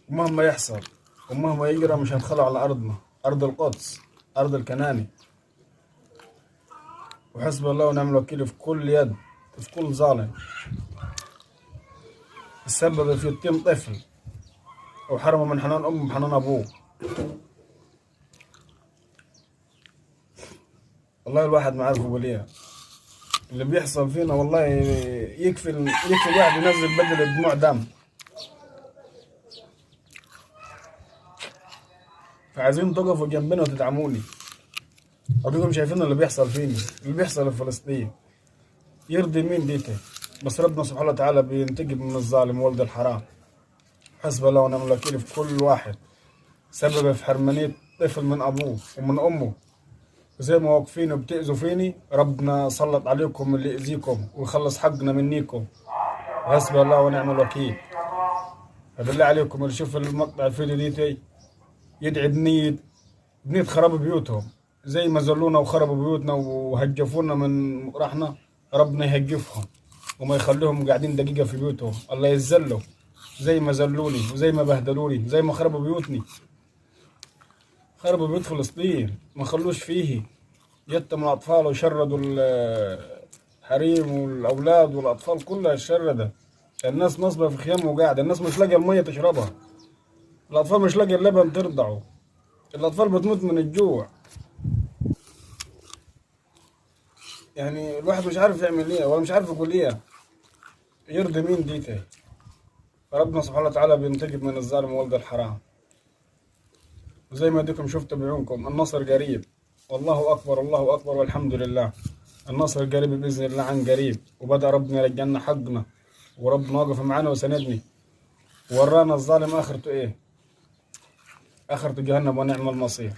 ومهما يحصل ومهما يجرى مش هنخلوا على أرضنا، أرض القدس، أرض الكناني. وحسب الله ونعم الوكيل في كل يد، في كل ظالم السبب في يتيم طفل وحرمه من حنان أمه وحنان أبوه. والله الواحد ما عارف يقول ايه اللي بيحصل فينا. والله يكفي الواحد ينزل بدل دموع دم. فعايزين تقفوا جنبنا وتدعموني. أديكم شايفين اللي بيحصل فيني، اللي بيحصل في فلسطين. يرضي مين ديته؟ بس ربنا سبحانه وتعالى بينتقم من الظالم ولد الحرام. حسب الله ونعم الوكيل في كل واحد سبب في حرمانية طفل من أبوه ومن أمه. زي ما واقفين وبتأذوا فيني، ربنا سلط عليكم اللي يأذيكم ويخلص حقنا منيكم. حسب الله ونعم الوكيل. بالله عليكم اللي يشوف المقطع الفيديو ديتي يدعي بنية خراب بيوتهم. زي ما زلونا وخربوا بيوتنا وهجفونا من راحنا، ربنا يهجفهم وما يخليهم قاعدين دقيقة في بيوتهم. الله يذلوا زي ما زلوني وزي ما بهدلوني، زي ما خربوا بيوتني، خربوا بيوت فلسطين ما خلوش فيه. يتموا الأطفال وشردوا الحريم والأولاد والأطفال كلها شردة. الناس نصبة في خيام وقاعدة، الناس مش لاقية المية تشربها، الأطفال مش لاقية اللبن ترضعوا، الأطفال بتموت من الجوع. يعني الواحد مش عارف يعمل ايه ولا مش عارف يقول ايه. يرضي مين ديته؟ ربنا سبحانه وتعالى بينتقم من الظالم ولد الحرام. وزي ما ديكم شفتوا بعيونكم النصر قريب. والله أكبر، الله أكبر والحمد لله. النصر قريب بإذن الله عن قريب. وبدأ ربنا يرجعنا حقنا، وربنا واقف معانا وسندني. ورانا الظالم آخرته إيه؟ آخرته جهنم ونعم المصير.